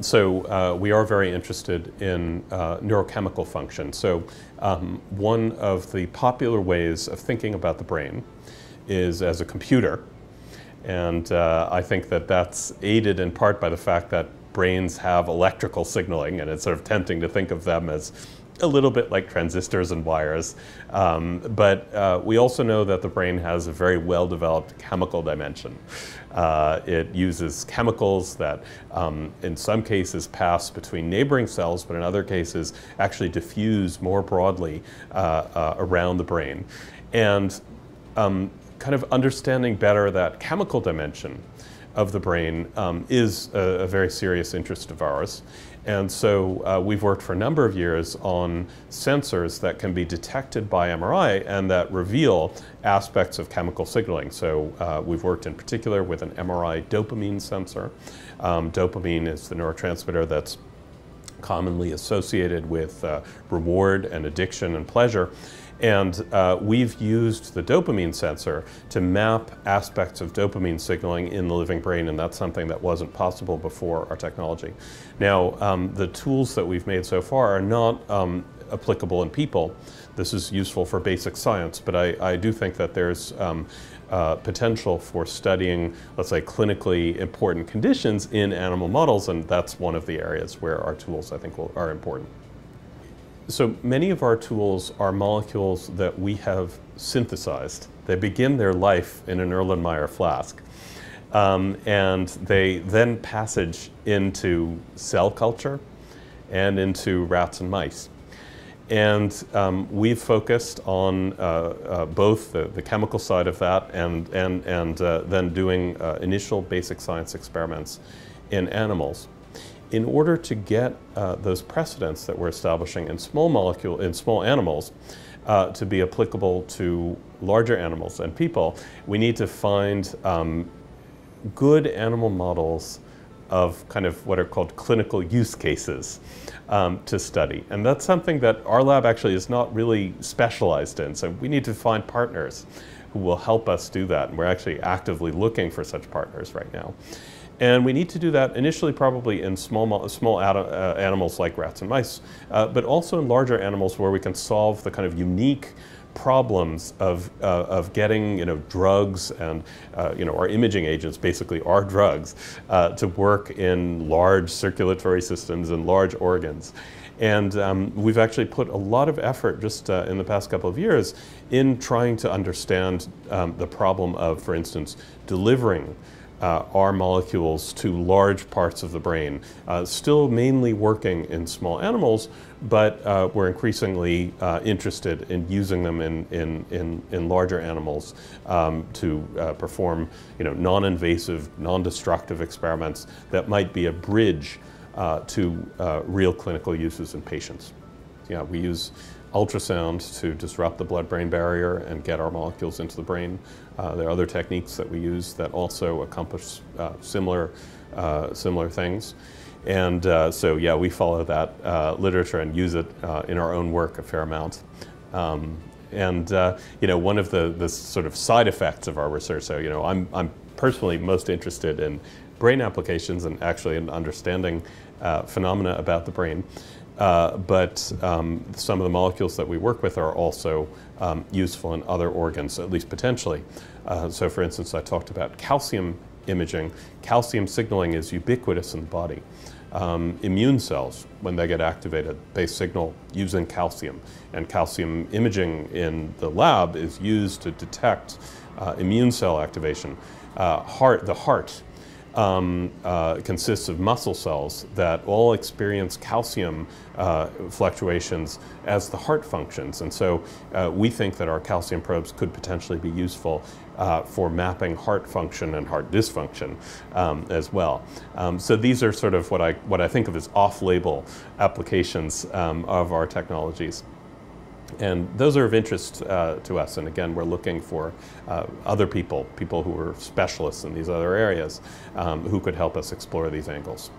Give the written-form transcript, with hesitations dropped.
So we are very interested in neurochemical function. So one of the popular ways of thinking about the brain is as a computer. And I think that that's aided in part by the fact that brains have electrical signaling, and it's sort of tempting to think of them as a little bit like transistors and wires. But we also know that the brain has a very well-developed chemical dimension. It uses chemicals that in some cases pass between neighboring cells, but in other cases actually diffuse more broadly around the brain. And kind of understanding better that chemical dimension of the brain is a very serious interest of ours. And so we've worked for a number of years on sensors that can be detected by MRI and that reveal aspects of chemical signaling. So we've worked in particular with an MRI dopamine sensor. Dopamine is the neurotransmitter that's commonly associated with reward and addiction and pleasure. And we've used the dopamine sensor to map aspects of dopamine signaling in the living brain, and that's something that wasn't possible before our technology. Now, the tools that we've made so far are not applicable in people. This is useful for basic science, but I do think that there's potential for studying, let's say, clinically important conditions in animal models, and that's one of the areas where our tools, I think, are important. So many of our tools are molecules that we have synthesized. They begin their life in an Erlenmeyer flask. And they then passage into cell culture and into rats and mice. And we've focused on both the chemical side of that and then doing initial basic science experiments in animals. In order to get those precedents that we're establishing in small animals to be applicable to larger animals and people, we need to find good animal models of kind of what are called clinical use cases to study. And that's something that our lab actually is not really specialized in. So we need to find partners who will help us do that. And we're actually actively looking for such partners right now. And we need to do that initially probably in small animals like rats and mice, but also in larger animals where we can solve the kind of unique problems of getting drugs and our imaging agents basically are drugs to work in large circulatory systems and large organs. And we've actually put a lot of effort just in the past couple of years in trying to understand the problem of, for instance, delivering our molecules to large parts of the brain. Still mainly working in small animals, but we're increasingly interested in using them in larger animals to perform non-invasive, non-destructive experiments that might be a bridge to real clinical uses in patients. Yeah, we use ultrasound to disrupt the blood-brain barrier and get our molecules into the brain. There are other techniques that we use that also accomplish similar things. And so, yeah, we follow that literature and use it in our own work a fair amount. One of the sort of side effects of our research, so I'm personally most interested in brain applications and actually in understanding phenomena about the brain. But some of the molecules that we work with are also useful in other organs, at least potentially. So for instance, I talked about calcium imaging. Calcium signaling is ubiquitous in the body. Immune cells, when they get activated, they signal using calcium. And calcium imaging in the lab is used to detect immune cell activation. The heart consists of muscle cells that all experience calcium fluctuations as the heart functions. And so we think that our calcium probes could potentially be useful for mapping heart function and heart dysfunction as well. So these are sort of what I think of as off-label applications of our technologies. And those are of interest to us. And again, we're looking for other people who are specialists in these other areas who could help us explore these angles.